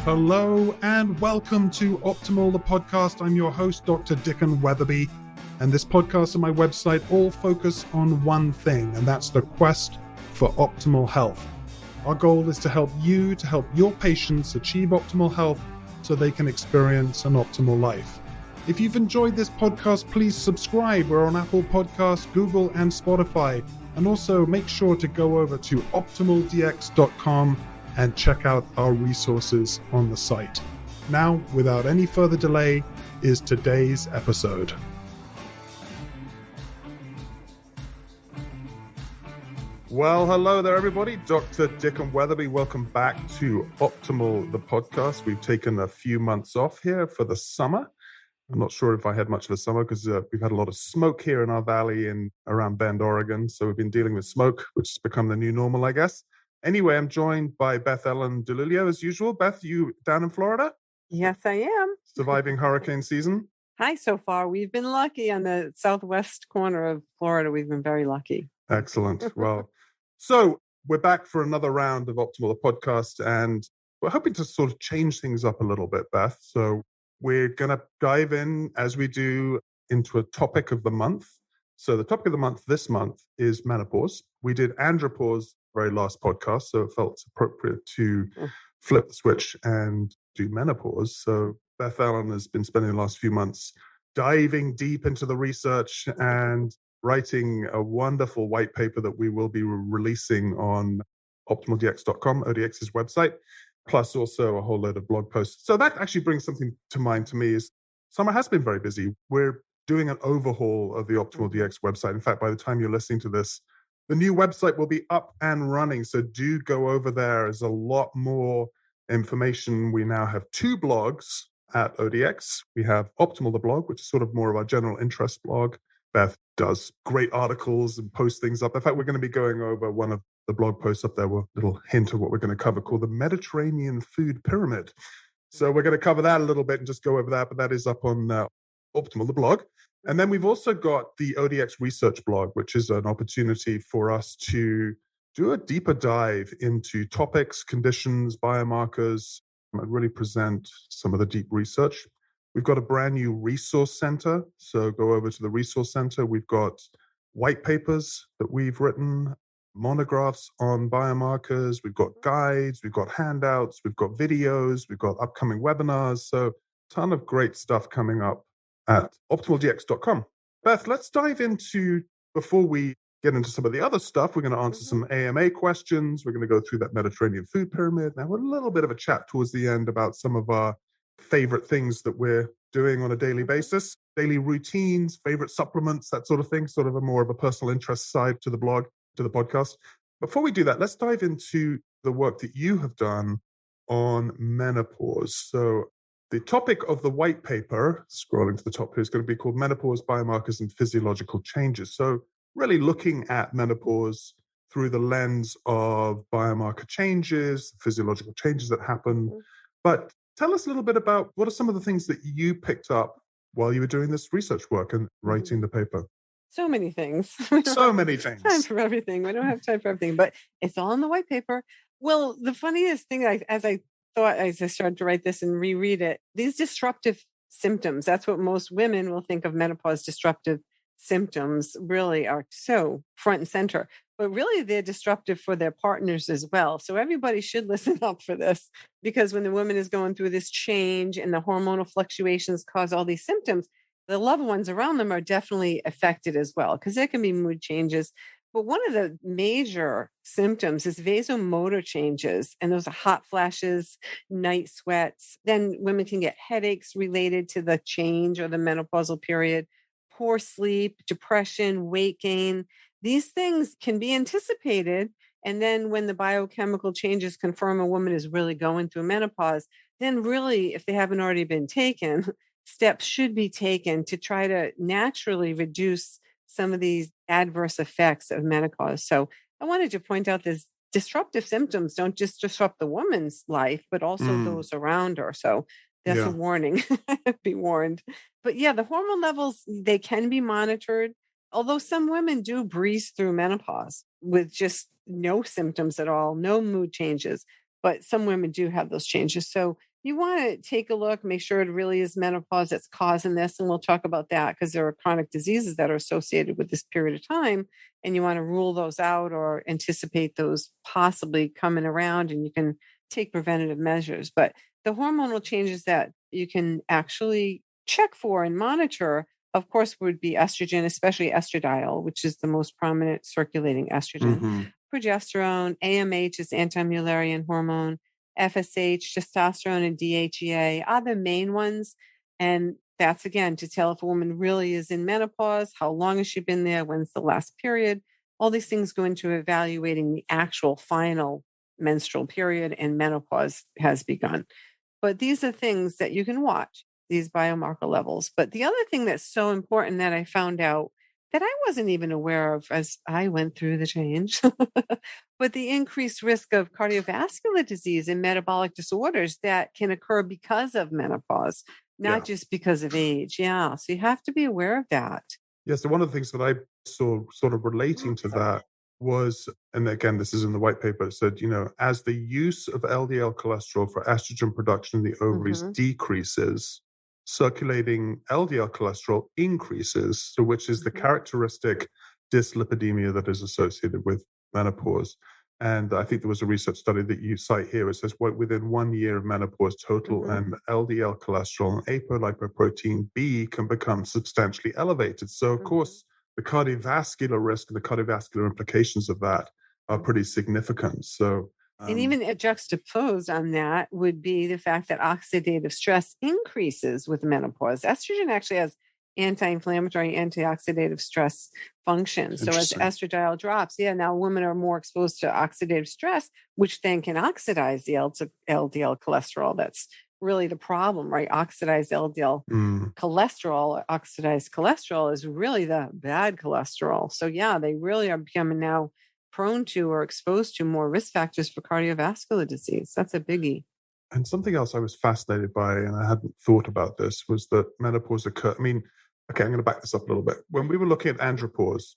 Hello and welcome to Optimal, the podcast. I'm your host, Dr. Dickon Weatherby, and this podcast and my website all focus on one thing, and that's the quest for optimal health. Our goal is to help you, to help your patients achieve optimal health so they can experience an optimal life. If you've enjoyed this podcast, please subscribe. We're on Apple Podcasts, Google, and Spotify. And also make sure to go over to optimaldx.com and check out our resources on the site. Now, without any further delay, is today's episode. Well, hello there, everybody. Dr. Dickon Weatherby. Welcome back to Optimal, the podcast. We've taken a few months off here for the summer. I'm not sure if I had much of a summer because we've had a lot of smoke here in our valley in around Bend, Oregon. So we've been dealing with smoke, which has become the new normal, I guess. Anyway, I'm joined by Beth Ellen DeLulio as usual. Beth, you down in Florida? Yes, I am. Surviving hurricane season? Hi, so far. We've been lucky on the southwest corner of Florida. We've been very lucky. Excellent. Well, so we're back for another round of Optimal, the podcast, and we're hoping to sort of change things up a little bit, Beth. So we're going to dive in, as we do, into a topic of the month. So the topic of the month this month is menopause. We did andropause very last podcast, so it felt appropriate to flip the switch and do menopause. So Beth Ellen has been spending the last few months diving deep into the research and writing a wonderful white paper that we will be releasing on optimaldx.com, ODX's website, plus also a whole load of blog posts. So that actually brings something to mind to me is summer has been very busy. We're doing an overhaul of the Optimal DX website. In fact, by the time you're listening to this, the new website will be up and running. So do go over there. There's a lot more information. We now have 2 blogs at ODX. We have Optimal the blog, which is sort of more of our general interest blog. Beth does great articles and posts things up. In fact, we're going to be going over one of the blog posts up there with a little hint of what we're going to cover called the Mediterranean Food Pyramid. So we're going to cover that a little bit and just go over that, but that is up on Optimal the blog. And then we've also got the ODX research blog, which is an opportunity for us to do a deeper dive into topics, conditions, biomarkers, and really present some of the deep research. We've got a brand new resource center. So go over to the resource center. We've got white papers that we've written, monographs on biomarkers. We've got guides, we've got handouts, we've got videos, we've got upcoming webinars. So a ton of great stuff coming up at optimaldx.com. Beth, let's dive into, before we get into some of the other stuff, we're going to answer some AMA questions. We're going to go through that Mediterranean food pyramid. Now, a little bit of a chat towards the end about some of our favorite things that we're doing on a daily basis, daily routines, favorite supplements, that sort of thing, sort of a more of a personal interest side to the blog, to the podcast. Before we do that, let's dive into the work that you have done on menopause. So the topic of the white paper, scrolling to the top here, is going to be called Menopause, Biomarkers and Physiological Changes. So really looking at menopause through the lens of biomarker changes, physiological changes that happen. But tell us a little bit about what are some of the things that you picked up while you were doing this research work and writing the paper? So many things. So many things. Time for everything. We don't have time for everything, but it's all in the white paper. Well, the funniest thing, as I started to write this and reread it, these disruptive symptoms, that's what most women will think of menopause disruptive symptoms, really are so front and center. But really, they're disruptive for their partners as well. So everybody should listen up for this, because when the woman is going through this change and the hormonal fluctuations cause all these symptoms, the loved ones around them are definitely affected as well, because there can be mood changes. But one of the major symptoms is vasomotor changes, and those are hot flashes, night sweats. Then women can get headaches related to the change or the menopausal period, poor sleep, depression, weight gain. These things can be anticipated. And then when the biochemical changes confirm a woman is really going through menopause, then really, if they haven't already been taken, steps should be taken to try to naturally reduce some of these adverse effects of menopause. So I wanted to point out this disruptive symptoms don't just disrupt the woman's life, but also those around her. So that's a warning. Be warned. But yeah, the hormone levels, they can be monitored. Although some women do breeze through menopause with just no symptoms at all, no mood changes, but some women do have those changes. So you want to take a look, make sure it really is menopause that's causing this. And we'll talk about that because there are chronic diseases that are associated with this period of time. And you want to rule those out or anticipate those possibly coming around, and you can take preventative measures. But the hormonal changes that you can actually check for and monitor, of course, would be estrogen, especially estradiol, which is the most prominent circulating estrogen. Mm-hmm. Progesterone, AMH is anti-Mullerian hormone, FSH, testosterone, and DHEA are the main ones. And that's, again, to tell if a woman really is in menopause, how long has she been there, when's the last period. All these things go into evaluating the actual final menstrual period, and menopause has begun. But these are things that you can watch, these biomarker levels. But the other thing that's so important that I found out that I wasn't even aware of as I went through the change, but the increased risk of cardiovascular disease and metabolic disorders that can occur because of menopause, not just because of age. Yeah. So you have to be aware of that. Yeah. So one of the things that I saw sort of relating to that was, and again, this is in the white paper, it said, as the use of LDL cholesterol for estrogen production in the ovaries decreases, circulating LDL cholesterol increases, so which is the characteristic dyslipidemia that is associated with menopause. And I think there was a research study that you cite here. It says within 1 year of menopause, total and LDL cholesterol and apolipoprotein B can become substantially elevated. So, of course, the cardiovascular risk and the cardiovascular implications of that are pretty significant. So, and even juxtaposed on that would be the fact that oxidative stress increases with menopause. Estrogen actually has anti-inflammatory, antioxidative stress function. So as estradiol drops, now women are more exposed to oxidative stress, which then can oxidize the LDL cholesterol. That's really the problem, right? Oxidized LDL cholesterol, oxidized cholesterol is really the bad cholesterol. So they really are becoming now prone to or exposed to more risk factors for cardiovascular disease. That's a biggie. And something else I was fascinated by, and I hadn't thought about this, was that menopause occurs. I'm going to back this up a little bit. When we were looking at andropause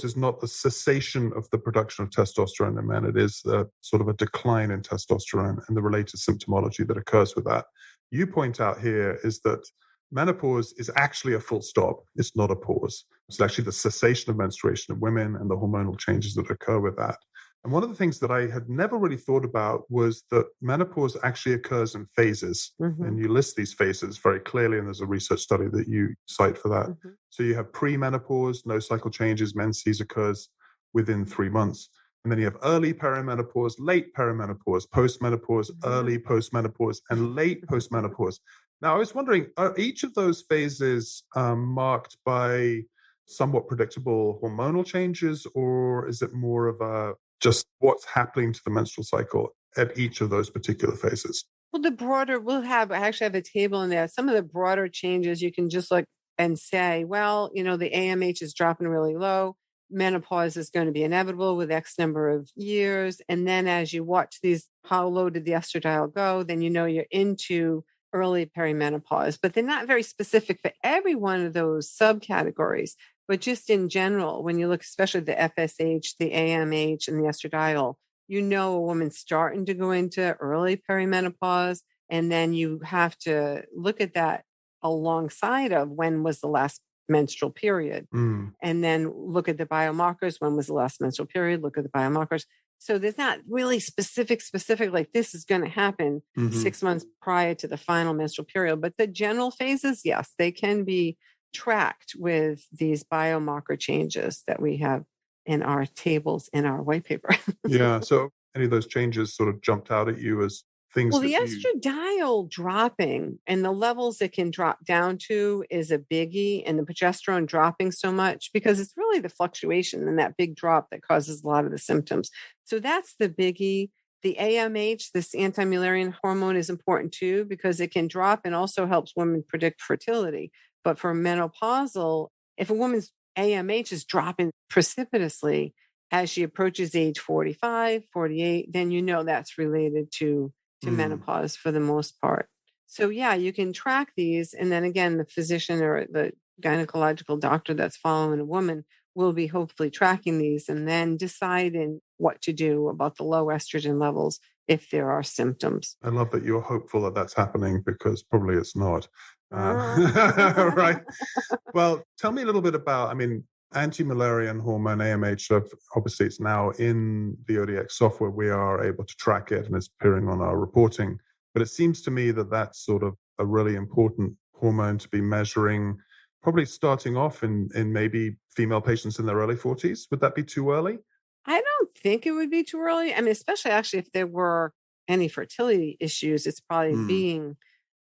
is not the cessation of the production of testosterone in men. It is sort of a decline in testosterone and the related symptomology that occurs with that. You point out here is that menopause is actually a full stop. It's not a pause. It's actually the cessation of menstruation in women and the hormonal changes that occur with that. And one of the things that I had never really thought about was that menopause actually occurs in phases. And you list these phases very clearly, and there's a research study that you cite for that. So you have pre-menopause, no cycle changes, menses occurs within 3 months. And then you have early perimenopause, late perimenopause, postmenopause, early postmenopause, and late postmenopause. Now, I was wondering, are each of those phases marked by somewhat predictable hormonal changes, or is it more of a just what's happening to the menstrual cycle at each of those particular phases? Well, I actually have a table in there. Some of the broader changes you can just look and say, well, the AMH is dropping really low. Menopause is going to be inevitable with X number of years. And then as you watch these, how low did the estradiol go? Then you're into early perimenopause. But they're not very specific for every one of those subcategories. But just in general, when you look, especially the FSH, the AMH, and the estradiol, a woman's starting to go into early perimenopause. And then you have to look at that alongside of when was the last menstrual period. And then look at the biomarkers. When was the last menstrual period? Look at the biomarkers. So there's not really specific, like this is going to happen 6 months prior to the final menstrual period. But the general phases, yes, they can be tracked with these biomarker changes that we have in our tables in our white paper. Yeah. So any of those changes sort of jumped out at you as things? Well, the estradiol dropping and the levels it can drop down to is a biggie, and the progesterone dropping so much because it's really the fluctuation and that big drop that causes a lot of the symptoms. So that's the biggie. The AMH, this anti-Mullerian hormone, is important too because it can drop and also helps women predict fertility. But for menopausal, if a woman's AMH is dropping precipitously as she approaches age 45, 48, then that's related to menopause for the most part. So you can track these. And then again, the physician or the gynecological doctor that's following a woman will be hopefully tracking these and then decide in what to do about the low estrogen levels if there are symptoms. I love that you're hopeful that that's happening, because probably it's not. Mm. Right. Well, tell me a little bit about, I mean, anti-Mullerian hormone, AMH, obviously it's now in the ODX software. We are able to track it and it's appearing on our reporting. But it seems to me that that's sort of a really important hormone to be measuring, probably starting off in maybe female patients in their early 40s. Would that be too early? I don't think it would be too early. I mean, especially actually if there were any fertility issues, it's probably Mm, being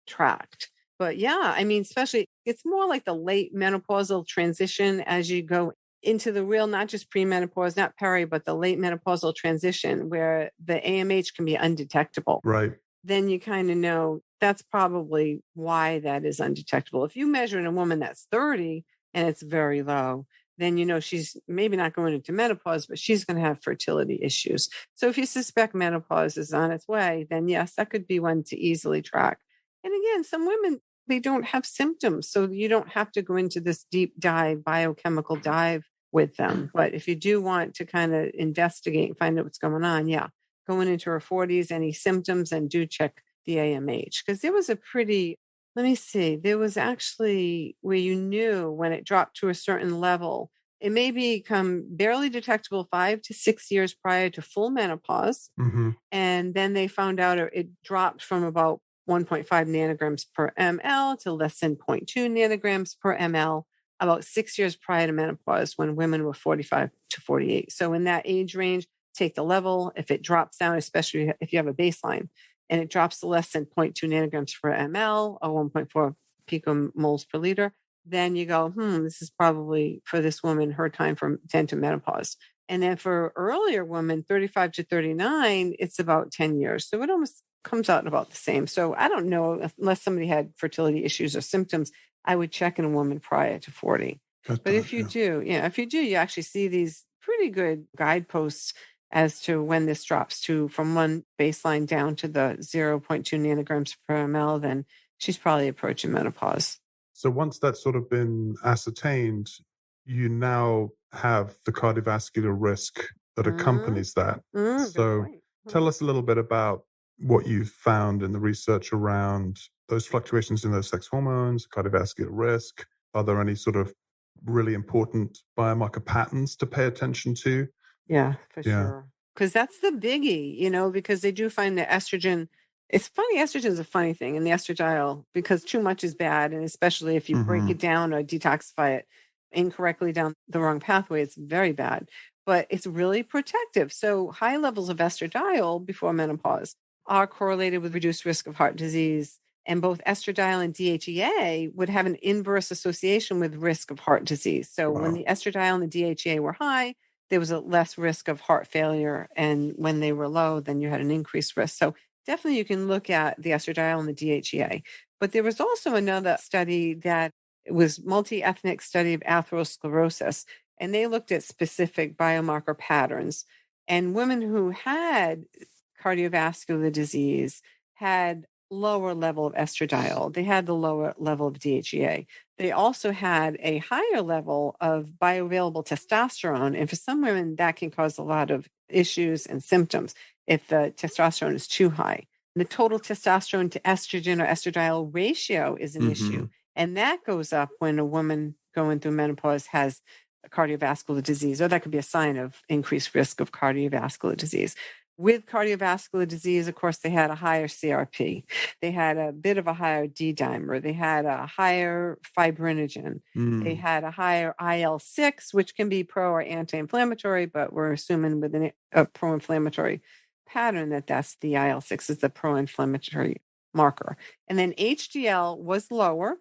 tracked. But yeah, I mean, especially it's more like the late menopausal transition as you go into the real, not just premenopause, not peri, but the late menopausal transition where the AMH can be undetectable. right. Then you kind of know that's probably why that is undetectable. If you measure in a woman that's 30 and it's very low, then you know she's maybe not going into menopause, but she's going to have fertility issues. So if you suspect menopause is on its way, then yes, that could be one to easily track. And again, some women, they don't have symptoms. So you don't have to go into this deep dive, biochemical dive with them. But if you do want to kind of investigate and find out what's going on, yeah, going into her 40s, any symptoms, and do check the AMH. Because there was a pretty, let me see, there was actually where you knew when it dropped to a certain level. It may become barely detectable 5 to 6 years prior to full menopause. Hmm. And then they found out it dropped from about 1.5 nanograms per ml to less than zero point 0.2 nanograms per ml about 6 years prior to menopause when women were 45 to 48. So in that age range, take the level. If it drops down, especially if you have a baseline, and it drops to less than 0.2 nanograms per ml or 1.4 picomoles per liter, then you go, this is probably for this woman, her time from 10 to menopause. And then for earlier women, 35 to 39, it's about 10 years. So it almost comes out about the same. So I don't know, unless somebody had fertility issues or symptoms, I would check in a woman prior to 40. Got But that, if you yeah. do, you actually see these pretty good guideposts as to when this drops to from one baseline down to the 0.2 nanograms per ml, then she's probably approaching menopause. So once that's sort of been ascertained, you now have the cardiovascular risk that Mm, accompanies that. good So point. tell us a little bit about what you found in the research around those fluctuations in those sex hormones, cardiovascular risk. Are there any sort of really important biomarker patterns to pay attention to? Yeah, for Yeah. sure. Because that's the biggie, because they do find that estrogen, it's funny, estrogen is a funny thing in the estradiol because too much is bad. And especially if you break Hmm. it down or detoxify it incorrectly down the wrong pathway, it's very bad. But it's really protective. So high levels of estradiol before menopause are correlated with reduced risk of heart disease. And both estradiol and DHEA would have an inverse association with risk of heart disease. So when Wow. the estradiol and the DHEA were high, there was a less risk of heart failure. And when they were low, then you had an increased risk. So definitely you can look at the estradiol and the DHEA. But there was also another study that was multi-ethnic study of atherosclerosis, and they looked at specific biomarker patterns. And women who had cardiovascular disease had lower level of estradiol. They had the lower level of DHEA. They also had a higher level of bioavailable testosterone. And for some women, that can cause a lot of issues and symptoms if the testosterone is too high. The total testosterone to estrogen or estradiol ratio is an issue. Hmm. And that goes up when a woman going through menopause has a cardiovascular disease, or that could be a sign of increased risk of cardiovascular disease. With cardiovascular disease, of course, they had a higher CRP. They had a bit of a higher D dimer. They had a higher fibrinogen. They Mm. had a higher IL-6, which can be pro or anti-inflammatory, but we're assuming with a pro-inflammatory pattern that's the IL-6 is the pro-inflammatory marker. And then HDL was lower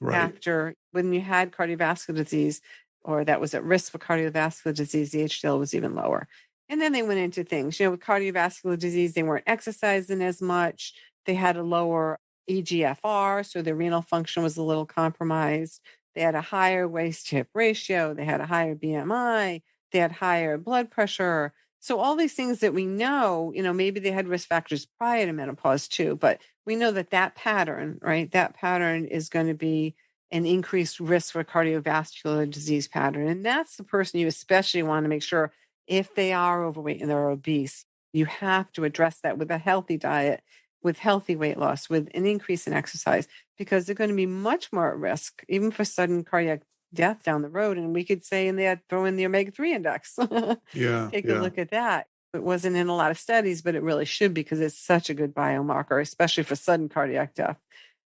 Right. after when you had cardiovascular disease or that was at risk for cardiovascular disease, the HDL was even lower. And then they went into things, with cardiovascular disease, they weren't exercising as much. They had a lower EGFR, so their renal function was a little compromised. They had a higher waist to hip ratio. They had a higher BMI. They had higher blood pressure. So all these things that we know, maybe they had risk factors prior to menopause too, but we know that pattern, right? That pattern is going to be an increased risk for cardiovascular disease pattern. And that's the person you especially want to make sure If they are overweight and they're obese, you have to address that with a healthy diet, with healthy weight loss, with an increase in exercise, because they're going to be much more at risk, even for sudden cardiac death down the road. And we could say in there, throw in the omega-3 index. Yeah. Take a look at that. It wasn't in a lot of studies, but it really should, because it's such a good biomarker, especially for sudden cardiac death.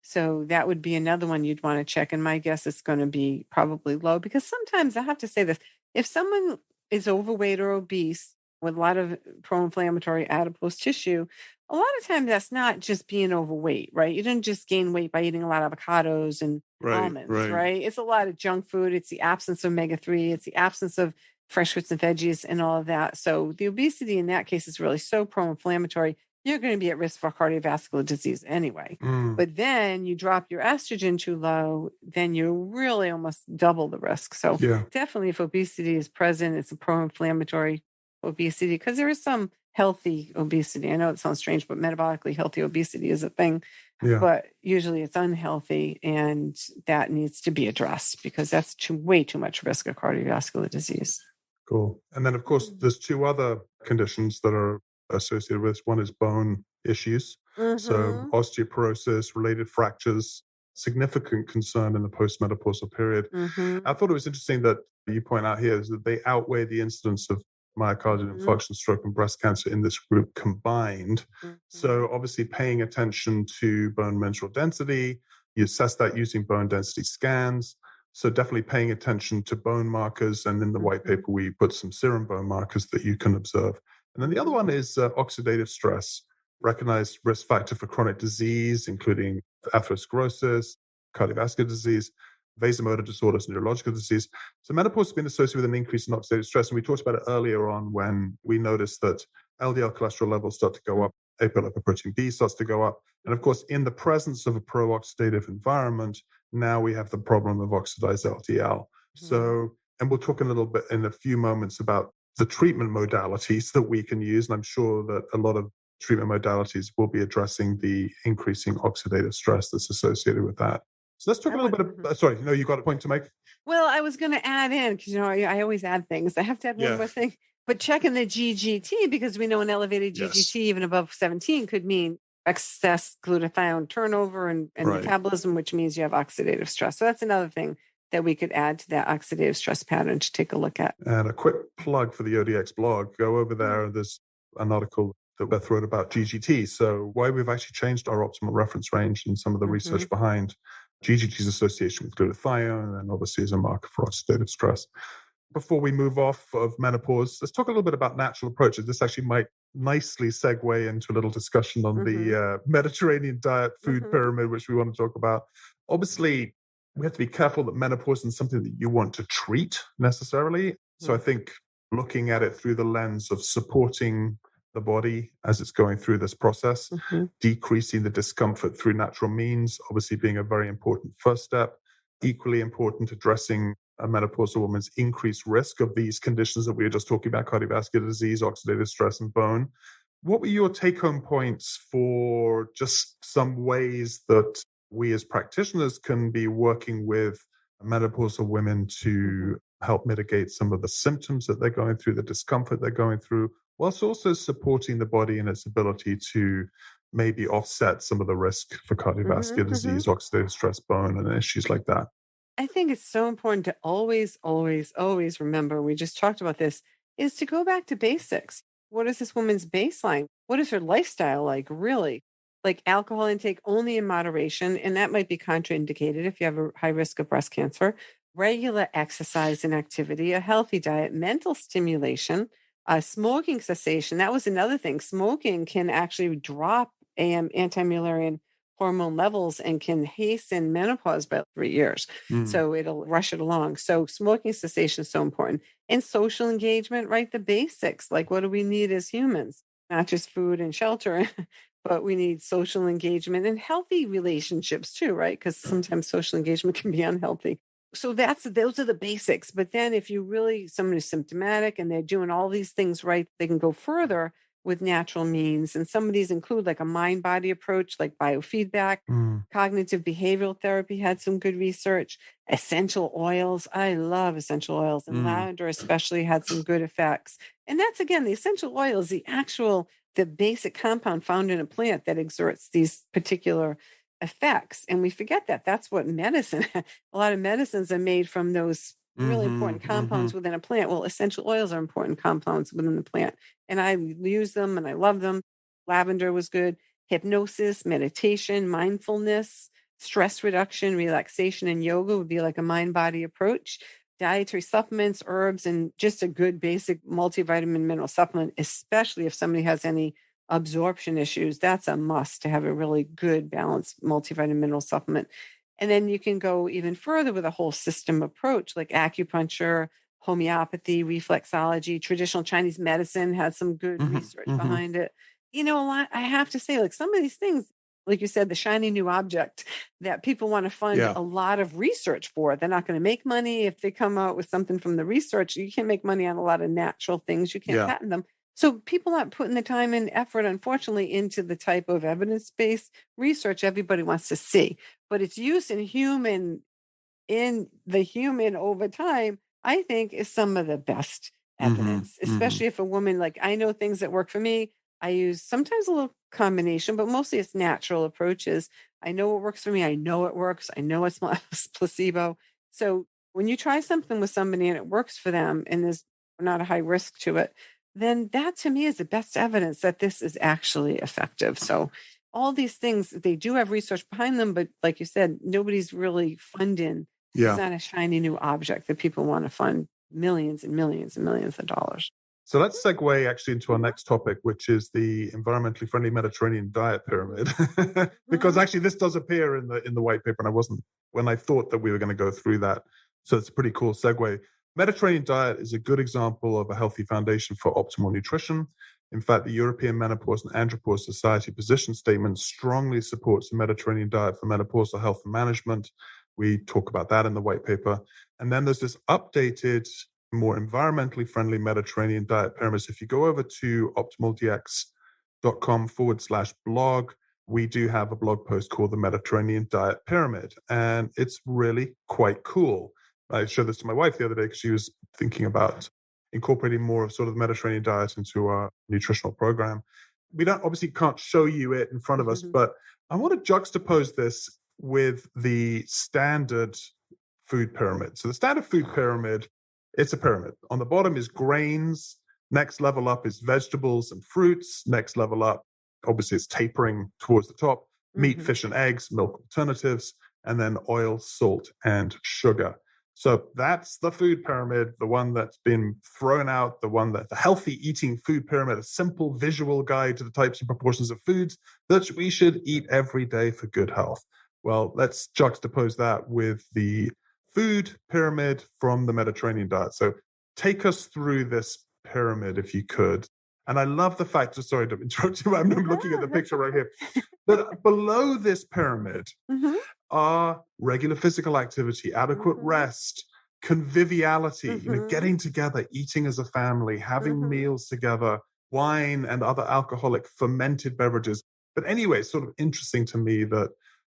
So that would be another one you'd want to check. And my guess is going to be probably low, because sometimes I have to say this, if someone is overweight or obese with a lot of pro-inflammatory adipose tissue, a lot of times that's not just being overweight, right? You didn't just gain weight by eating a lot of avocados and almonds, right? It's a lot of junk food. It's the absence of omega-3. It's the absence of fresh fruits and veggies and all of that. So the obesity in that case is really so pro-inflammatory. You're going to be at risk for cardiovascular disease anyway. But then you drop your estrogen too low, then you really almost double the risk. So definitely if obesity is present, it's a pro-inflammatory obesity, because there is some healthy obesity. I know it sounds strange, but metabolically healthy obesity is a thing. But usually it's unhealthy, and that needs to be addressed, because that's way too much risk of cardiovascular disease. Cool. And then, of course, there's two other conditions that are associated with this. One is bone issues. So osteoporosis, related fractures, significant concern in the postmenopausal period. I thought it was interesting that you point out here is that they outweigh the incidence of myocardial infarction, stroke, and breast cancer in this group combined. So obviously paying attention to bone mineral density, you assess that using bone density scans. So definitely paying attention to bone markers. And in the white paper, we put some serum bone markers that you can observe. And then the other one is oxidative stress, recognized risk factor for chronic disease, including atherosclerosis, cardiovascular disease, vasomotor disorders, neurological disease. So menopause has been associated with an increase in oxidative stress. And we talked about it earlier on when we noticed that LDL cholesterol levels start to go up, apolipoprotein B starts to go up. And of course, in the presence of a pro-oxidative environment, now we have the problem of oxidized LDL. So, and we'll talk a little bit in a few moments about the treatment modalities that we can use. And I'm sure that a lot of treatment modalities will be addressing the increasing oxidative stress that's associated with that. So let's talk a little bit of, sorry, you got a point to make? Well, I was going to add in, because, I always add things. I have to add one more thing. But checking the GGT, because we know an elevated GGT, even above 17, could mean excess glutathione turnover and metabolism, which means you have oxidative stress. So that's another thing that we could add to that oxidative stress pattern to take a look at. And a quick plug for the ODX blog. Go over there. There's an article that Beth wrote about GGT. So why we've actually changed our optimal reference range and some of the research behind GGT's association with glutathione, and obviously is a marker for oxidative stress. Before we move off of menopause, let's talk a little bit about natural approaches. This actually might nicely segue into a little discussion on the Mediterranean diet food pyramid, which we want to talk about. Obviously, we have to be careful that menopause isn't something that you want to treat necessarily. So I think looking at it through the lens of supporting the body as it's going through this process, decreasing the discomfort through natural means, obviously being a very important first step. Equally important, addressing a menopausal woman's increased risk of these conditions that we were just talking about, cardiovascular disease, oxidative stress, and bone. What were your take-home points for just some ways that we as practitioners can be working with menopausal women to help mitigate some of the symptoms that they're going through, the discomfort they're going through, whilst also supporting the body in its ability to maybe offset some of the risk for cardiovascular disease, oxidative stress, bone, and issues like that? I think it's so important to always, always, always remember, we just talked about this, is to go back to basics. What is this woman's baseline? What is her lifestyle like, really? Like alcohol intake only in moderation, and that might be contraindicated if you have a high risk of breast cancer. Regular exercise and activity, a healthy diet, mental stimulation, smoking cessation. That was another thing. Smoking can actually drop anti-Mullerian hormone levels and can hasten menopause by 3 years. So it'll rush it along. So smoking cessation is so important. And social engagement, right? The basics, like what do we need as humans? Not just food and shelter, but we need social engagement and healthy relationships too, right? Because sometimes social engagement can be unhealthy. So those are the basics. But then if you really, someone is symptomatic and they're doing all these things right, they can go further with natural means. And some of these include like a mind-body approach, like biofeedback. Cognitive behavioral therapy had some good research. Essential oils. I love essential oils, and lavender especially had some good effects. And that's, again, the essential oil is the basic compound found in a plant that exerts these particular effects. And we forget that that's what medicine, a lot of medicines are made from those really important compounds within a plant. Well, essential oils are important compounds within the plant. And I use them and I love them. Lavender was good. Hypnosis, meditation, mindfulness, stress reduction, relaxation, and yoga would be like a mind-body approach. Dietary supplements, herbs, and just a good basic multivitamin mineral supplement, especially if somebody has any absorption issues. That's a must to have a really good balanced multivitamin mineral supplement. And then you can go even further with a whole system approach like acupuncture, homeopathy, reflexology. Traditional Chinese medicine has some good research behind it. A lot, I have to say, like some of these things, like you said, the shiny new object that people want to fund a lot of research for. They're not going to make money if they come out with something from the research. You can't make money on a lot of natural things. You can't patent them. So people aren't putting the time and effort, unfortunately, into the type of evidence-based research everybody wants to see. But its use in the human over time, I think, is some of the best evidence, especially if a woman, like I know things that work for me. I use sometimes a little combination, but mostly it's natural approaches. I know what works for me. I know it works. I know it's not placebo. So when you try something with somebody and it works for them and there's not a high risk to it, then that to me is the best evidence that this is actually effective. So all these things, they do have research behind them, but like you said, nobody's really funding. It's not a shiny new object that people want to fund millions and millions and millions of dollars. So let's segue actually into our next topic, which is the environmentally friendly Mediterranean diet pyramid, because actually this does appear in the white paper, and I wasn't when I thought that we were going to go through that. So it's a pretty cool segue. Mediterranean diet is a good example of a healthy foundation for optimal nutrition. In fact, the European Menopause and Andropause Society position statement strongly supports the Mediterranean diet for menopausal health and management. We talk about that in the white paper. And then there's this updated, more environmentally friendly Mediterranean diet pyramid. So if you go over to optimaldx.com/blog, we do have a blog post called the Mediterranean Diet Pyramid, and it's really quite cool. I showed this to my wife the other day because she was thinking about incorporating more of sort of the Mediterranean diet into our nutritional program. We can't show you it in front of us, but I want to juxtapose this with the standard food pyramid. So the standard food pyramid, it's a pyramid. On the bottom is grains. Next level up is vegetables and fruits. Next level up, obviously, it's tapering towards the top. Meat, fish, and eggs, milk alternatives, and then oil, salt, and sugar. So that's the food pyramid, the one that's been thrown out, the healthy eating food pyramid, a simple visual guide to the types and proportions of foods that we should eat every day for good health. Well, let's juxtapose that with the food pyramid from the Mediterranean diet. So take us through this pyramid if you could. And I love the fact, sorry to interrupt you, I'm looking at the picture right here, that below this pyramid are regular physical activity, adequate rest, conviviality, getting together, eating as a family, having meals together, wine and other alcoholic fermented beverages. But anyway, it's sort of interesting to me that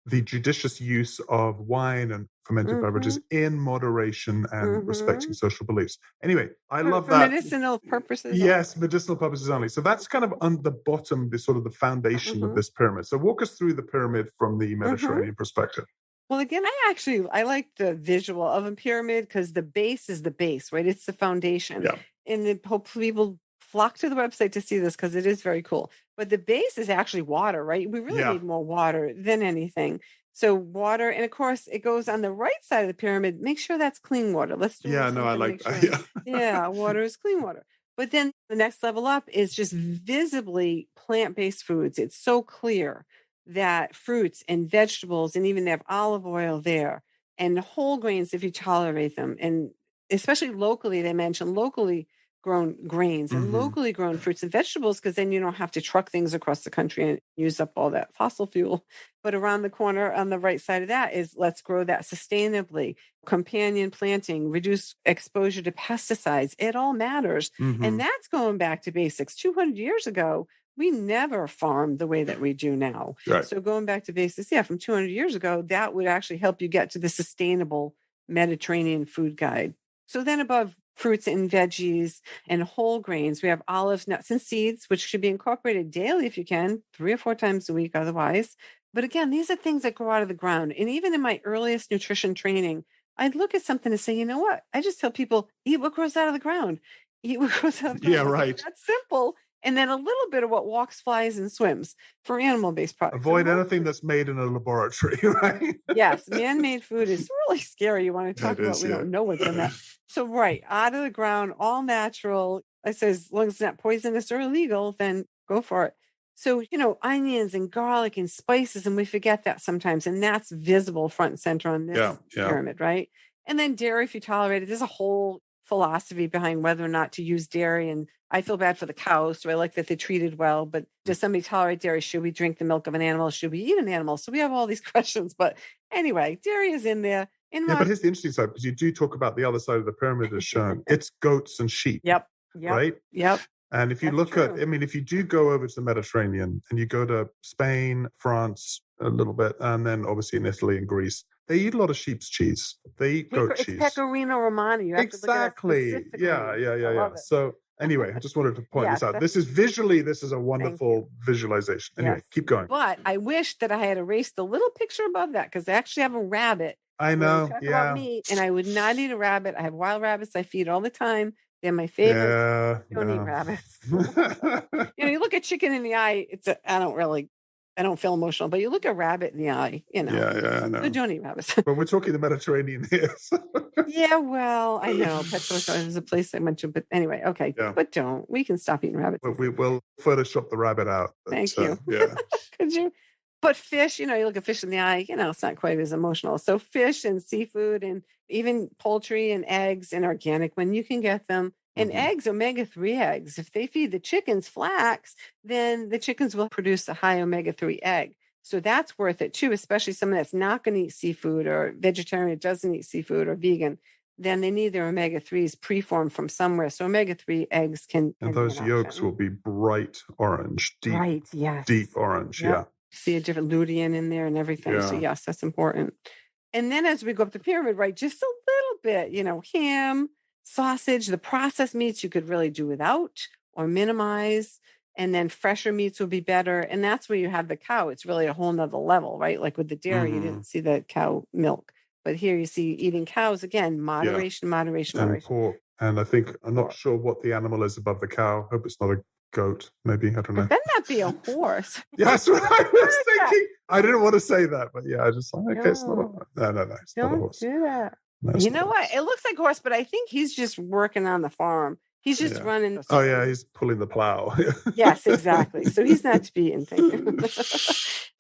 the judicious use of wine and fermented beverages in moderation and respecting social beliefs. Anyway, I love that. For medicinal purposes. Yes, medicinal purposes only. So that's kind of on the bottom, the sort of the foundation of this pyramid. So walk us through the pyramid from the Mediterranean perspective. Well, again, I like the visual of a pyramid because the base is the base, right? It's the foundation. Yeah. And hopefully people flock to the website to see this because it is very cool. But the base is actually water, right? We really need more water than anything. So water, and of course, it goes on the right side of the pyramid. Make sure that's clean water. Let's do I like that. Sure. Yeah, water is clean water. But then the next level up is just visibly plant-based foods. It's so clear that fruits and vegetables, and even they have olive oil there, and whole grains if you tolerate them. And especially locally, they mentioned locally grown grains and locally grown fruits and vegetables, because then you don't have to truck things across the country and use up all that fossil fuel. But around the corner on the right side of that is let's grow that sustainably. Companion planting, reduce exposure to pesticides. It all matters. And that's going back to basics. 200 years ago, we never farmed the way that we do now. Right. So going back to basics, from 200 years ago, that would actually help you get to the sustainable Mediterranean food guide. So then above fruits and veggies and whole grains, we have olives, nuts, and seeds, which should be incorporated daily if you can, 3 or 4 times a week otherwise. But again, these are things that grow out of the ground. And even in my earliest nutrition training, I'd look at something and say, you know what? I just tell people, eat what grows out of the ground. Eat what grows out of the ground. Yeah, right. That's simple. And then a little bit of what walks, flies, and swims for animal-based products. Avoid anything that's made in a laboratory, right? Yes, man-made food is really scary. You want to talk about, we don't know what's in that. So, right, out of the ground, all natural. I say, as long as it's not poisonous or illegal, then go for it. So, onions and garlic and spices, and we forget that sometimes. And that's visible front and center on this pyramid, right? And then dairy, if you tolerate it, there's a whole philosophy behind whether or not to use dairy. And I feel bad for the cows. So I like that they're treated well. But does somebody tolerate dairy? Should we drink the milk of an animal? Should we eat an animal? So we have all these questions. But anyway, dairy is in there. But here's the interesting side, because you do talk about the other side of the pyramid as shown. It's goats and sheep. Yep. Right? Yep. And if you look at, if you do go over to the Mediterranean and you go to Spain, France, a little bit, and then obviously in Italy and Greece, they eat a lot of sheep's cheese. They eat goat cheese. It's Pecorino Romano. You have to look at it specifically. Yeah. So anyway, I just wanted to point this out. This is a wonderful visualization. Anyway, keep going. But I wish that I had erased the little picture above that, because I actually have a rabbit. I know. Talk about meat, and I would not eat a rabbit. I have wild rabbits I feed all the time. They're my favorite. Don't eat rabbits. You look at chicken in the eye. I don't feel emotional, but you look at rabbit in the eye, Yeah, I know. So don't eat rabbits. But we're talking the Mediterranean here. So. Yeah, well, I know. Petros is a place I went to, but anyway, okay. Yeah. But don't. We can stop eating rabbits. But we will Photoshop the rabbit out. Thank you. Yeah. Could you? But fish, you look at fish in the eye, it's not quite as emotional. So fish and seafood and even poultry and eggs and organic when you can get them. And eggs, omega-3 eggs, if they feed the chickens flax, then the chickens will produce a high omega-3 egg. So that's worth it too, especially someone that's not going to eat seafood or vegetarian that doesn't eat seafood or vegan. Then they need their omega-3s preformed from somewhere. So omega-3 eggs can. And those yolks will be bright orange, deep orange. Yep. Yeah. See a different lutein in there and everything. Yeah. So yes, that's important. And then as we go up the pyramid, right, just a little bit, ham, sausage, the processed meats you could really do without or minimize. And then fresher meats would be better. And that's where you have the cow. It's really a whole nother level, right? Like with the dairy, you didn't see the cow milk. But here you see eating cows, again, moderation. And pork. And I think, I'm not sure what the animal is above the cow. Hope it's not a goat, maybe. I don't know. It better not be a horse. Yeah, that's what I was thinking. I didn't want to say that, but I just thought, okay, it's not a horse. No, it's not a horse. Don't do that. No, you know what? It looks like a horse, but I think he's just working on the farm. He's just running. Oh, yeah, he's pulling the plow. Yes, exactly. So he's not to be eaten.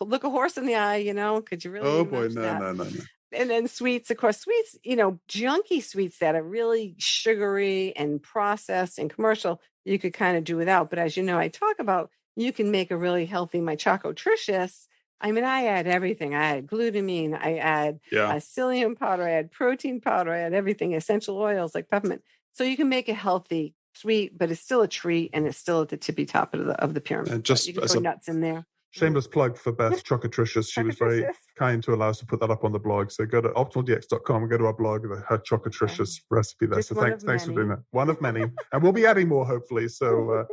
Look a horse in the eye, could you really? Oh, boy, no. And then sweets, of course, junky sweets that are really sugary and processed and commercial, you could kind of do without. But as you know, I talk about, you can make a really healthy My Chocotricious. I add everything. I add glutamine. I add psyllium powder. I add protein powder. I add everything, essential oils like peppermint. So you can make a healthy sweet, but it's still a treat, and it's still at the tippy top of the pyramid. And just you can throw nuts in there. Shameless plug for Beth Chocotricious. She was very kind to allow us to put that up on the blog. So go to optimaldx.com and go to our blog, her Chocotricious recipe there. So thanks for doing that. One of many. And we'll be adding more, hopefully. So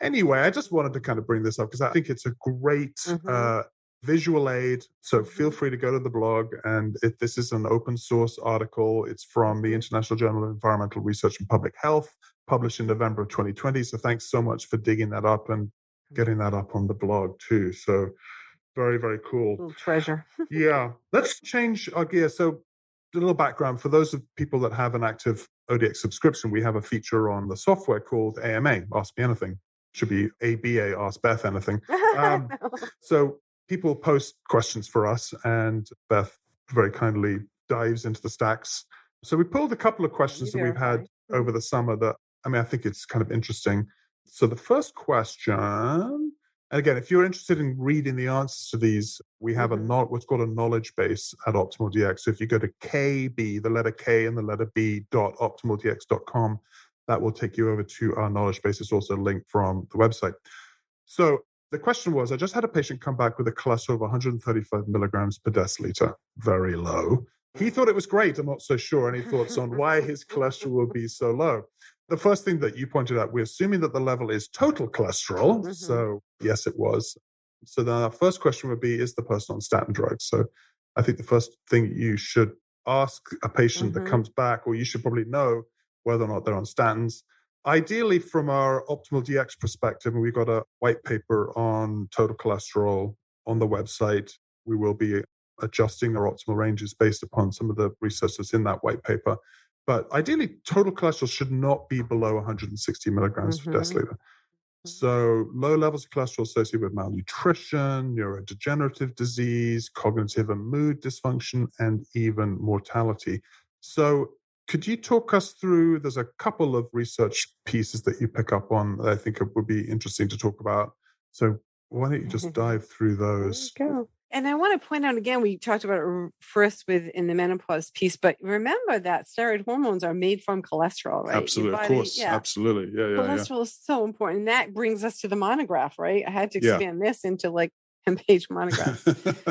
anyway, I just wanted to kind of bring this up because I think it's a great visual aid. So feel free to go to the blog. And this is an open source article. It's from the International Journal of Environmental Research and Public Health, published in November of 2020. So thanks so much for digging that up and getting that up on the blog too. So very, very cool. Little treasure. Yeah. Let's change our gear. So a little background for those of people that have an active ODX subscription, we have a feature on the software called AMA, Ask Me Anything. Should be ABA, Ask Beth Anything. So people post questions for us, and Beth very kindly dives into the stacks. So we pulled a couple of questions that we've had over the summer that I mean, I think it's kind of interesting. So the first question, and again, if you're interested in reading the answers to these, we have what's called a knowledge base at Optimal DX. So if you go to KB, the letter K and the letter B .optimaldx.com, that will take you over to our knowledge base. It's also linked from the website. So the question was, I just had a patient come back with a cholesterol of 135 milligrams per deciliter, very low. He thought it was great. I'm not so sure. Any thoughts on why his cholesterol will be so low? The first thing that you pointed out, we're assuming that the level is total cholesterol. So yes, it was. So then our first question would be, is the person on statin drugs? So I think the first thing you should ask a patient that comes back, or you should probably know whether or not they're on statins. Ideally, from our Optimal DX perspective, and we've got a white paper on total cholesterol on the website, we will be adjusting our optimal ranges based upon some of the research that's in that white paper. But ideally, total cholesterol should not be below 160 milligrams per deciliter. So low levels of cholesterol associated with malnutrition, neurodegenerative disease, cognitive and mood dysfunction, and even mortality. So could you talk us through, there's a couple of research pieces that you pick up on that I think it would be interesting to talk about. So why don't you just dive through those? Go. And I want to point out again, we talked about it first in the menopause piece, but remember that steroid hormones are made from cholesterol, right? Absolutely, Body, of course, absolutely. Yeah. Cholesterol is so important. And that brings us to the monograph, right? I had to expand this into like 10-page monograph.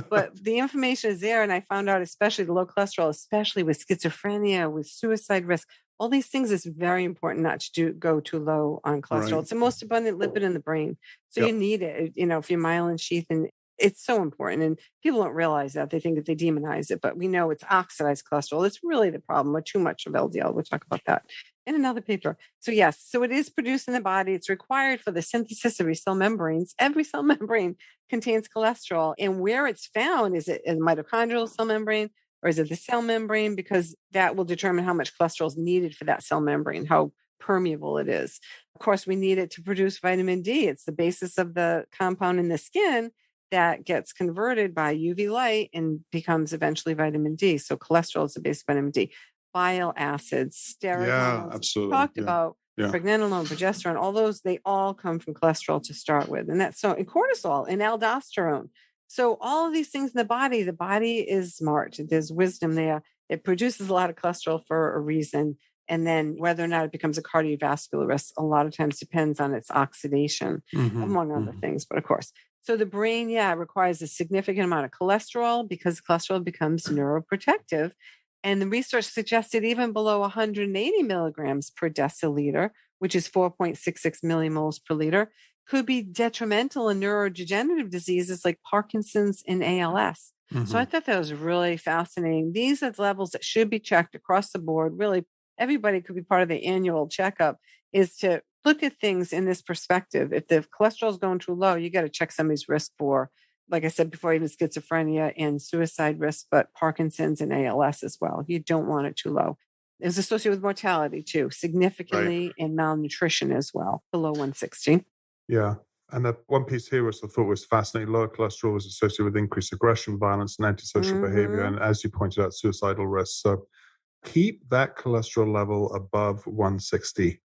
But the information is there. And I found out, especially the low cholesterol, especially with schizophrenia, with suicide risk, all these things, is very important not to go too low on cholesterol. Right. It's the most abundant lipid in the brain. So you need it, if you're myelin sheath, and it's so important. And people don't realize that. They think that they demonize it, but we know it's oxidized cholesterol. It's really the problem with too much of LDL. We'll talk about that in another paper. So yes, so it is produced in the body. It's required for the synthesis of your cell membranes. Every cell membrane contains cholesterol. And where it's found, is it in the mitochondrial cell membrane, or is it the cell membrane? Because that will determine how much cholesterol is needed for that cell membrane, how permeable it is. Of course, we need it to produce vitamin D. It's the basis of the compound in the skin that gets converted by UV light and becomes eventually vitamin D. So cholesterol is the base of vitamin D. Bile acids, steroid hormones, absolutely. Talked about pregnenolone, progesterone, all those, they all come from cholesterol to start with. And that's so, and cortisol and aldosterone. So all of these things in the body is smart. There's wisdom there. It produces a lot of cholesterol for a reason. And then whether or not it becomes a cardiovascular risk, a lot of times depends on its oxidation, among other things. But of course, so the brain, requires a significant amount of cholesterol because cholesterol becomes neuroprotective. And the research suggested even below 180 milligrams per deciliter, which is 4.66 millimoles per liter, could be detrimental in neurodegenerative diseases like Parkinson's and ALS. So I thought that was really fascinating. These are the levels that should be checked across the board. Really, everybody could be part of the annual checkup, is to look at things in this perspective. If the cholesterol is going too low, you got to check somebody's risk for, like I said before, even schizophrenia and suicide risk, but Parkinson's and ALS as well. You don't want it too low. It's associated with mortality too, significantly, and malnutrition as well, below 160. Yeah. And the one piece here which I thought was fascinating, lower cholesterol was associated with increased aggression, violence, and antisocial behavior. And as you pointed out, suicidal risk. So keep that cholesterol level above 160.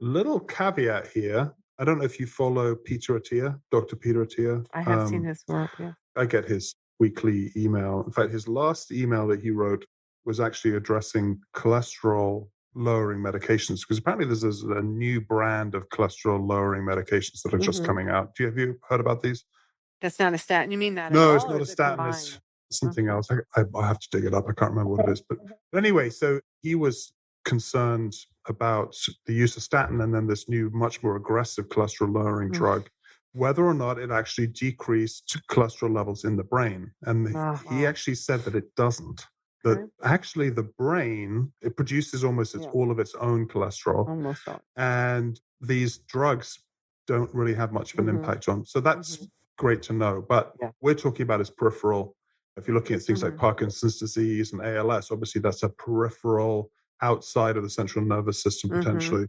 Little caveat here. I don't know if you follow Peter Attia, Dr. Peter Attia. I have seen his work, I get his weekly email. In fact, his last email that he wrote was actually addressing cholesterol lowering medications, because apparently there's a new brand of cholesterol lowering medications that are just coming out. Have you heard about these? That's not a statin. You mean that? No, it's not a statin. It's something else. I have to dig it up. I can't remember what it is. But anyway, so he was concerned about the use of statin and then this new, much more aggressive cholesterol lowering drug, whether or not it actually decreased cholesterol levels in the brain. And he actually said that it doesn't. That actually the brain, it produces almost all of its own cholesterol. Almost all. And these drugs don't really have much of an impact on. So that's great to know. But we're talking about is peripheral. If you're looking at things like Parkinson's disease and ALS, obviously that's a peripheral, outside of the central nervous system potentially.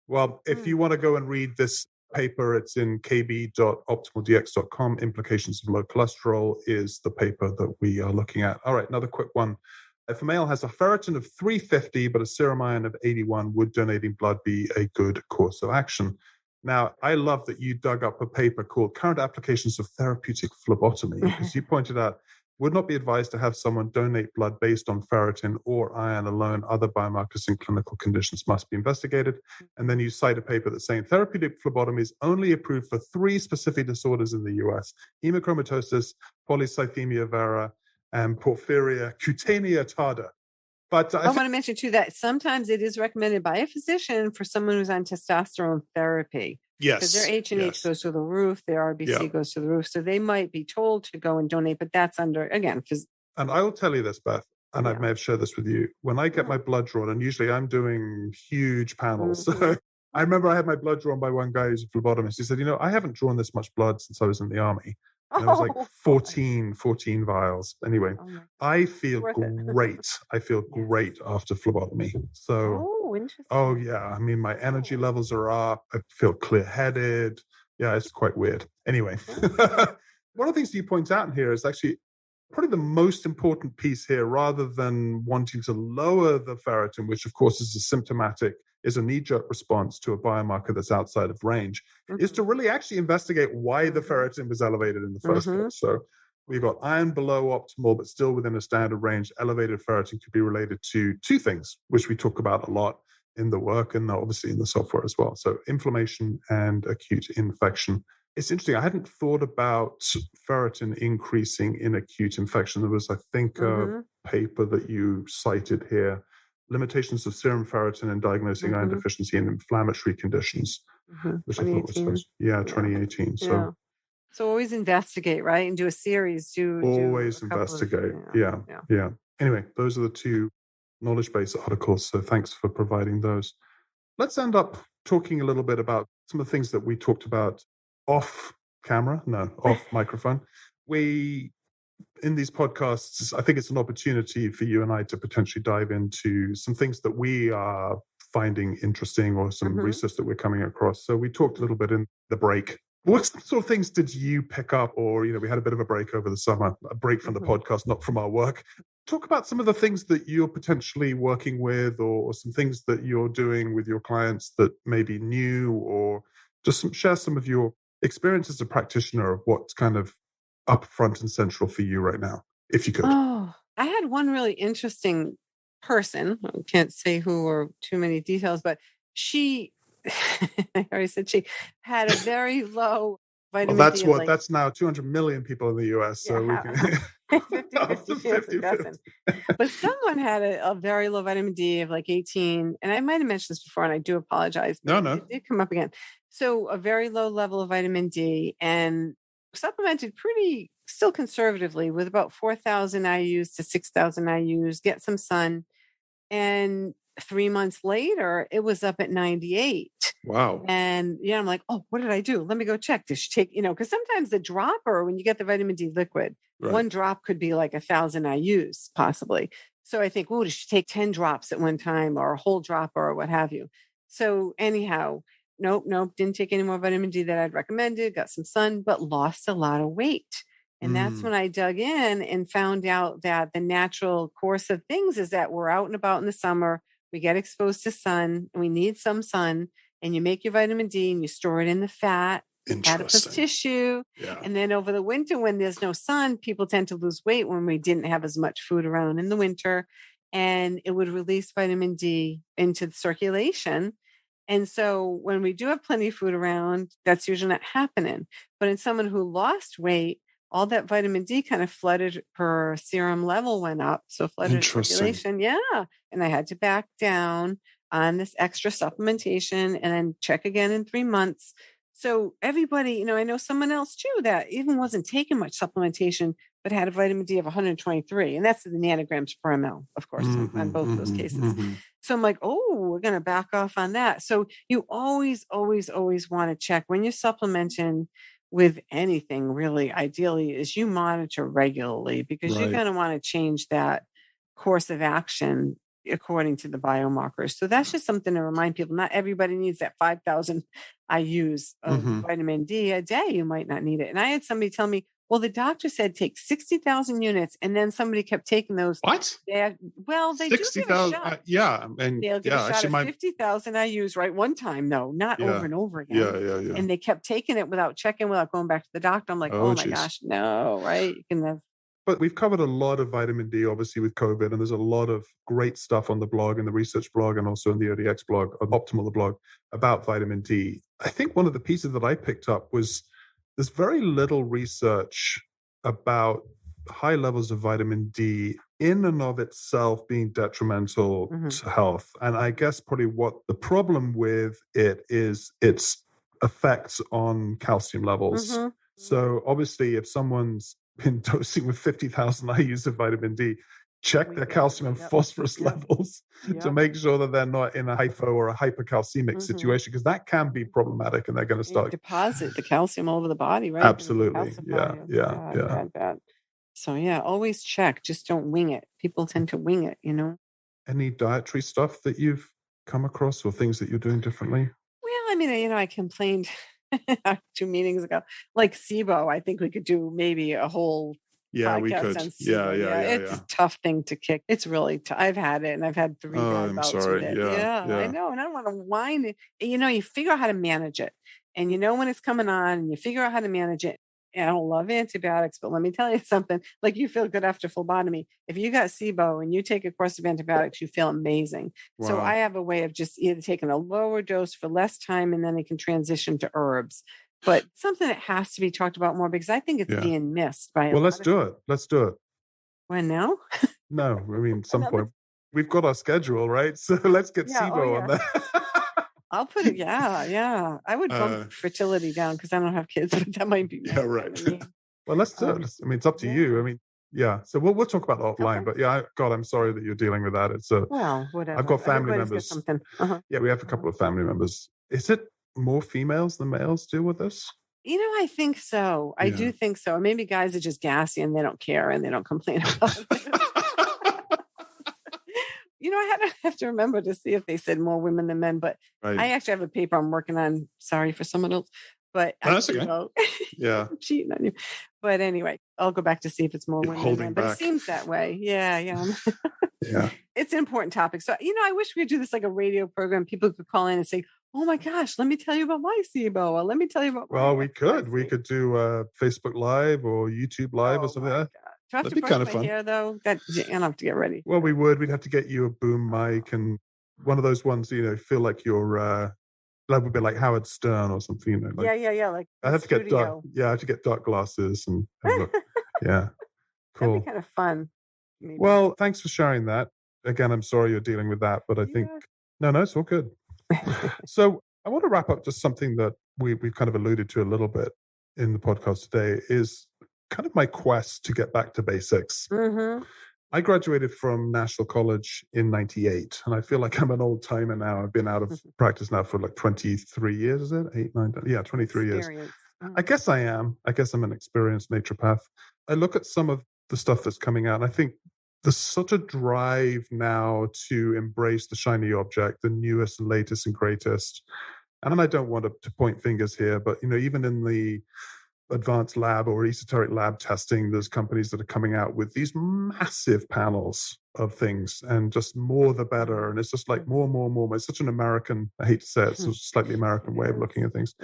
Well, if you want to go and read this paper, it's in kb.optimaldx.com. Implications of low cholesterol is the paper that we are looking at. All right, another quick one. If a male has a ferritin of 350 but a serum iron of 81, would donating blood be a good course of action? Now, I love that you dug up a paper called Current Applications of Therapeutic Phlebotomy, because you pointed out would not be advised to have someone donate blood based on ferritin or iron alone. Other biomarkers and clinical conditions must be investigated. And then you cite a paper that's saying therapeutic phlebotomy is only approved for 3 specific disorders in the US: hemochromatosis, polycythemia vera, and porphyria cutanea tarda. But I want to mention too that sometimes it is recommended by a physician for someone who's on testosterone therapy. Because their H&H goes to the roof, their RBC goes to the roof. So they might be told to go and donate, but that's under, again, because. And I will tell you this, Beth, and I may have shared this with you. When I get my blood drawn, and usually I'm doing huge panels. So I remember I had my blood drawn by one guy who's a phlebotomist. He said, I haven't drawn this much blood since I was in the army. And it was like 14 vials. Anyway, I feel great. I feel great after phlebotomy. So, interesting. Oh, yeah. I mean, my energy levels are up. I feel clear-headed. Yeah, it's quite weird. Anyway, one of the things you point out in here is actually probably the most important piece here, rather than wanting to lower the ferritin, which of course is a knee-jerk response to a biomarker that's outside of range, is to really actually investigate why the ferritin was elevated in the first place. So we've got iron below optimal, but still within a standard range. Elevated ferritin could be related to 2 things, which we talk about a lot in the work and obviously in the software as well. So inflammation and acute infection. It's interesting. I hadn't thought about ferritin increasing in acute infection. There was, I think, a paper that you cited here, Limitations of Serum Ferritin in Diagnosing Iron Deficiency in Inflammatory Conditions, which I thought was 2018. So always investigate, right? And do a series. Always investigate. Yeah. Anyway, those are the 2 knowledge-based articles. So thanks for providing those. Let's end up talking a little bit about some of the things that we talked about off microphone. In these podcasts, I think it's an opportunity for you and I to potentially dive into some things that we are finding interesting, or some research that we're coming across. So we talked a little bit in the break. What sort of things did you pick up? Or, we had a bit of a break over the summer, a break from the podcast, not from our work. Talk about some of the things that you're potentially working with, or some things that you're doing with your clients that may be new, or just share some of your experience as a practitioner of what's kind of up front and central for you right now, if you could. Oh, I had one really interesting person. I can't say who or too many details, but she, I already said she had a very low vitamin D. That's now 200 million people in the US. So we can 50. But someone had a very low vitamin D of like 18. And I might have mentioned this before, and I do apologize. No. It did come up again. So a very low level of vitamin D, and supplemented pretty still conservatively with about 4,000 IUs to 6,000 IUs, get some sun. And 3 months later, it was up at 98. Wow. And I'm like, oh, what did I do? Let me go check. Did she take, because sometimes the dropper, when you get the vitamin D liquid, one drop could be like 1,000 IUs possibly. So I think, did she take 10 drops at one time, or a whole dropper, or what have you? So anyhow, nope, didn't take any more vitamin D that I'd recommended, got some sun, but lost a lot of weight. And that's when I dug in and found out that the natural course of things is that we're out and about in the summer, we get exposed to sun, and we need some sun, and you make your vitamin D and you store it in the fat, adipose tissue. Yeah. And then over the winter, when there's no sun, people tend to lose weight when we didn't have as much food around in the winter, and it would release vitamin D into the circulation. And so when we do have plenty of food around, that's usually not happening. But in someone who lost weight, all that vitamin D kind of flooded, her serum level went up. So flooded circulation. Yeah. And I had to back down on this extra supplementation and then check again in 3 months. So everybody, I know someone else too that even wasn't taking much supplementation, but had a vitamin D of 123. And that's the nanograms per ml, of course, on both those cases. So I'm like, we're going to back off on that. So you always, always, always want to check when you're supplementing with anything, really, ideally, is you monitor regularly, because you're going to want to change that course of action according to the biomarkers. So that's just something to remind people. Not everybody needs that 5,000 IUs of vitamin D a day. You might not need it. And I had somebody tell me, Well, the doctor said take 60,000 units, and then somebody kept taking those. What? They do give a 60,000? shot. Yeah. And They'll give a shot actually of 50,000 IUs, right? One time, though, not over and over again. Yeah. And they kept taking it without checking, without going back to the doctor. I'm like, oh my gosh, no, right? You can have. But we've covered a lot of vitamin D, obviously, with COVID, and there's a lot of great stuff on the blog, in the research blog, and also in the ODX blog, Optimal the blog, about vitamin D. I think one of the pieces that I picked up was there's very little research about high levels of vitamin D in and of itself being detrimental to health. And I guess probably what the problem with it is its effects on calcium levels. So obviously, if someone's been dosing with 50,000 IUs of vitamin D, check their calcium and phosphorus levels to make sure that they're not in a hypo or a hypercalcemic situation, because that can be problematic, and they're going to start deposit the calcium all over the body, right? Absolutely. Yeah. Bad. So always check. Just don't wing it. People tend to wing it, Any dietary stuff that you've come across, or things that you're doing differently? Well, I mean, I complained 2 meetings ago, like SIBO. I think we could do maybe a whole podcast we could. on SIBO. It's a tough thing to kick. It's really tough. I've had it, and I've had 3 bad bouts with it. I know, and I don't want to whine it. You figure out how to manage it, and you know when it's coming on, and you figure out how to manage it. I don't love antibiotics, but let me tell you something. Like, you feel good after phlebotomy. If you got SIBO and you take a course of antibiotics, you feel amazing. Wow. So I have a way of just either taking a lower dose for less time, and then it can transition to herbs. But something that has to be talked about more, because I think it's being missed by. Well, let's do it. Let's do it. When now? No, I mean, some point. We've got our schedule, right? So let's get SIBO on there. I'll put it. Yeah. I would bump fertility down because I don't have kids, but that might be. Yeah, right. Well, let's do it. I mean, it's up to you. I mean, So we'll talk about that offline. Okay. But God, I'm sorry that you're dealing with that. It's whatever. I've got family members. Yeah, we have a couple of family members. Is it more females than males deal with this? I think so. I do think so. Maybe guys are just gassy and they don't care and they don't complain about it. I have to remember to see if they said more women than men, but I actually have a paper I'm working on. Sorry for someone else, but that's okay. I'm cheating on you. But anyway, I'll go back to see if it's more women than men, but it seems that way. Yeah. Yeah. It's an important topic. So, I wish we could do this like a radio program. People could call in and say, oh my gosh, let me tell you about my SIBO. Or let me tell you about my. Well, we could. We could do Facebook Live or YouTube Live or something like that. Do I have to brush my hair, though? I don't have to get ready. Well, we would. We'd have to get you a boom mic and one of those ones, feel like you're like a bit like Howard Stern or something. Like, yeah. Like I have to get dark. Yeah, I have to get dark glasses and look. Yeah, cool. That'd be kind of fun. Maybe. Well, thanks for sharing that. Again, I'm sorry you're dealing with that, but I think no, it's all good. So I want to wrap up just something that we've kind of alluded to a little bit in the podcast today is kind of my quest to get back to basics. I graduated from National College in 98, and I feel like I'm an old timer now. I've been out of practice now for like 23 years, is it? 8, 9, 10? Yeah, 23 years. I guess I am. I guess I'm an experienced naturopath. I look at some of the stuff that's coming out, and I think there's such a drive now to embrace the shiny object, the newest and latest and greatest. And I don't want to point fingers here, but, even in the advanced lab or esoteric lab testing, there's companies that are coming out with these massive panels of things, and just more the better. And it's just like more. It's such an American, I hate to say it, it's a slightly American way of looking at things.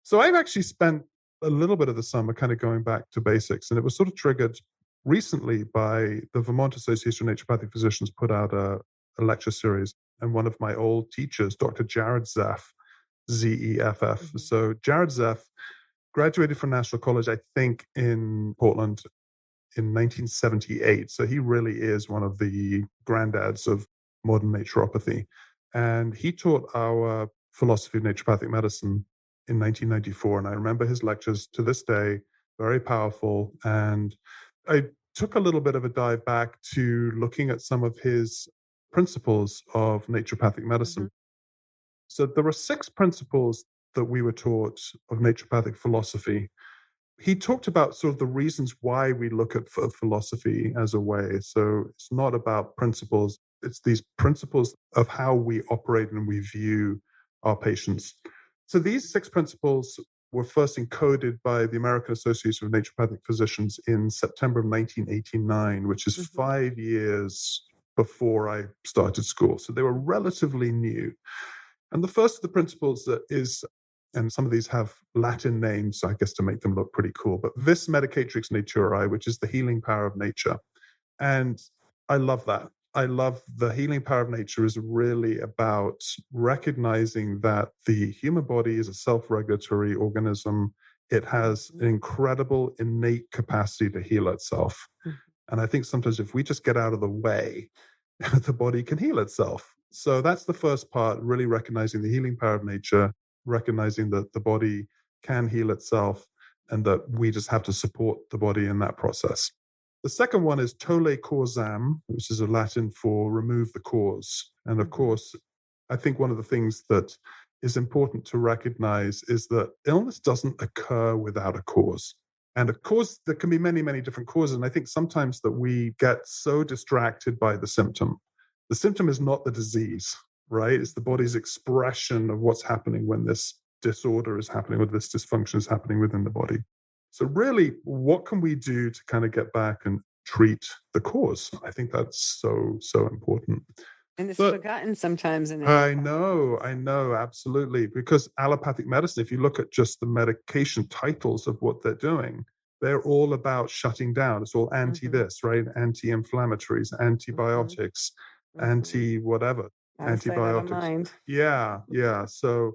So I've actually spent a little bit of the summer kind of going back to basics, and it was sort of triggered recently by the Vermont Association of Naturopathic Physicians put out a lecture series, and one of my old teachers, Dr. Jared Zeff, Zeff. So Jared Zeff graduated from National College, I think, in Portland in 1978. So he really is one of the granddads of modern naturopathy. And he taught our philosophy of naturopathic medicine in 1994. And I remember his lectures to this day, very powerful. And I took a little bit of a dive back to looking at some of his principles of naturopathic medicine. So there are 6 principles that we were taught of naturopathic philosophy. He talked about sort of the reasons why we look at philosophy as a way. So it's not about principles. It's these principles of how we operate and we view our patients. So these 6 principles were first encoded by the American Association of Naturopathic Physicians in September of 1989, which is 5 years before I started school. So they were relatively new. And the first of the principles that is, and some of these have Latin names, I guess, to make them look pretty cool, but vis medicatrix naturae, which is the healing power of nature. And I love that. I love the healing power of nature is really about recognizing that the human body is a self-regulatory organism. It has an incredible innate capacity to heal itself. And I think sometimes if we just get out of the way, the body can heal itself. So that's the first part, really recognizing the healing power of nature, recognizing that the body can heal itself and that we just have to support the body in that process. The second one is tolle causam, which is a Latin for remove the cause. And of course, I think one of the things that is important to recognize is that illness doesn't occur without a cause. And of course, there can be many, many different causes. And I think sometimes that we get so distracted by the symptom. The symptom is not the disease, right? It's the body's expression of what's happening when this disorder is happening or this dysfunction is happening within the body. So really, what can we do to kind of get back and treat the cause? I think that's so, so important. And it's forgotten sometimes. I know, absolutely. Because allopathic medicine, if you look at just the medication titles of what they're doing, they're all about shutting down. It's all anti this, right? Anti-inflammatories, antibiotics, anti-whatever. Antibiotics. Yeah. So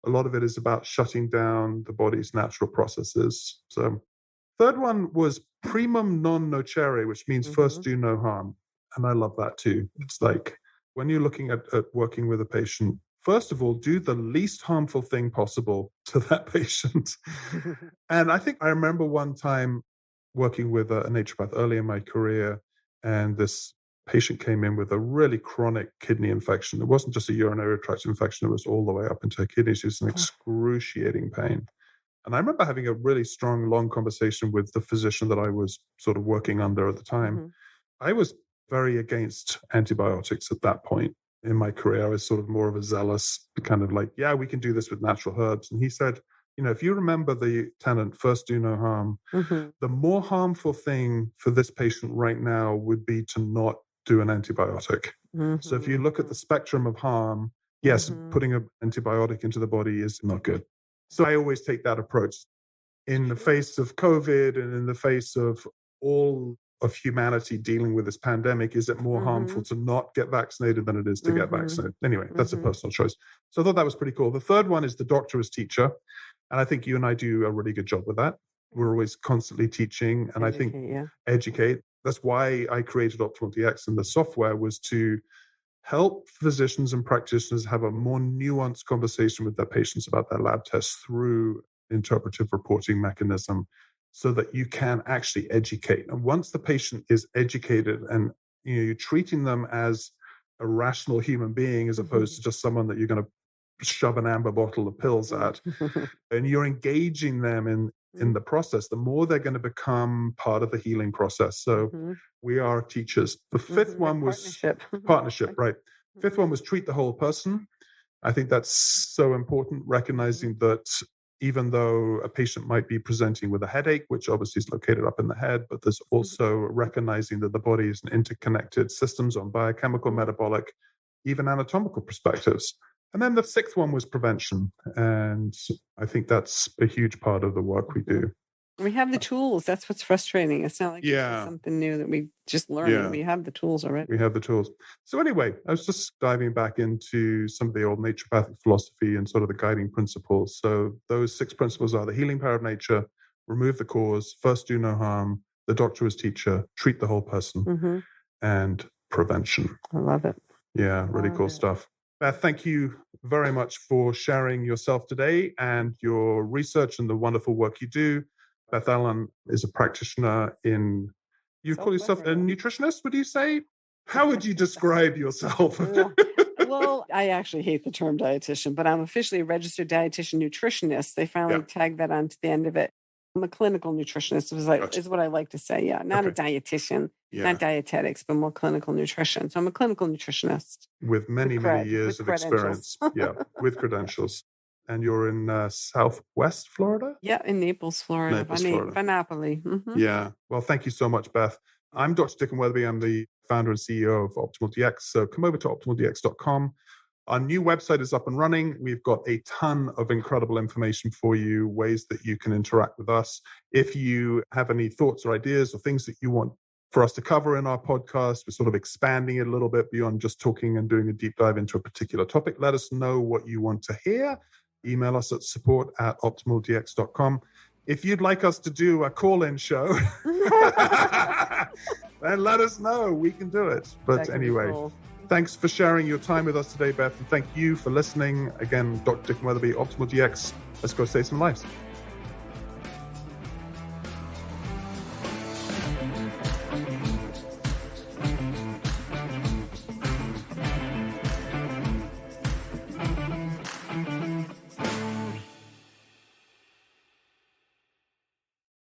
a lot of it is about shutting down the body's natural processes. So third one was primum non nocere, which means first do no harm. And I love that too. It's like when you're looking at working with a patient, first of all, do the least harmful thing possible to that patient. And I think I remember one time working with a naturopath early in my career, and this patient came in with a really chronic kidney infection. It wasn't just a urinary tract infection, it was all the way up into her kidneys. She was in excruciating pain. And I remember having a really strong, long conversation with the physician that I was sort of working under at the time. I was very against antibiotics at that point in my career. I was sort of more of a zealous kind of like, yeah, we can do this with natural herbs. And he said, if you remember the tenet, first do no harm, the more harmful thing for this patient right now would be to not do an antibiotic. So if you look at the spectrum of harm, yes, putting an antibiotic into the body is not good. So I always take that approach. In the face of COVID and in the face of all of humanity dealing with this pandemic, is it more harmful to not get vaccinated than it is to get vaccinated? Anyway, that's a personal choice. So I thought that was pretty cool. The third one is the doctor as teacher. And I think you and I do a really good job with that. We're always constantly teaching and educate. That's why I created Optimal DX, and the software was to help physicians and practitioners have a more nuanced conversation with their patients about their lab tests through interpretive reporting mechanism so that you can actually educate. And once the patient is educated and you're treating them as a rational human being as opposed to just someone that you're going to shove an amber bottle of pills at, and you're engaging them in the process, the more they're going to become part of the healing process. So we are teachers. The fifth one was partnership, right? Fifth one was treat the whole person. I think that's so important, recognizing that even though a patient might be presenting with a headache, which obviously is located up in the head, but there's also recognizing that the body is an interconnected systems on biochemical, metabolic, even anatomical perspectives. And then the sixth one was prevention. And I think that's a huge part of the work we do. We have the tools. That's what's frustrating. It's not like this is something new that we just learned. We have the tools already. We have the tools. So anyway, I was just diving back into some of the old naturopathic philosophy and sort of the guiding principles. So those 6 principles are the healing power of nature, remove the cause, first do no harm, the doctor as teacher, treat the whole person, and prevention. I love it. Yeah, really cool stuff. Beth, thank you very much for sharing yourself today and your research and the wonderful work you do. Beth Ellen is a practitioner in, you call yourself a nutritionist, would you say? How would you describe yourself? Well, I actually hate the term dietitian, but I'm officially a registered dietitian nutritionist. They finally tagged that onto the end of it. I'm a clinical nutritionist, is what I like to say. Yeah, not a dietitian, not dietetics, but more clinical nutrition. So I'm a clinical nutritionist. With many years of experience. With credentials. and you're in Southwest Florida? Yeah, in Naples, Florida. Naples, Florida. Vanapoli. Mm-hmm. Yeah. Well, thank you so much, Beth. I'm Dr. Dickon Weatherby. I'm the founder and CEO of Optimal DX. So come over to optimaldx.com. Our new website is up and running. We've got a ton of incredible information for you, ways that you can interact with us. If you have any thoughts or ideas or things that you want for us to cover in our podcast, we're sort of expanding it a little bit beyond just talking and doing a deep dive into a particular topic. Let us know what you want to hear. Email us at support@optimaldx.com. If you'd like us to do a call-in show, then let us know. We can do it. But anyway, cool. Thanks for sharing your time with us today, Beth. And thank you for listening. Again, Dr. Dickon Weatherby, Optimal DX. Let's go save some lives.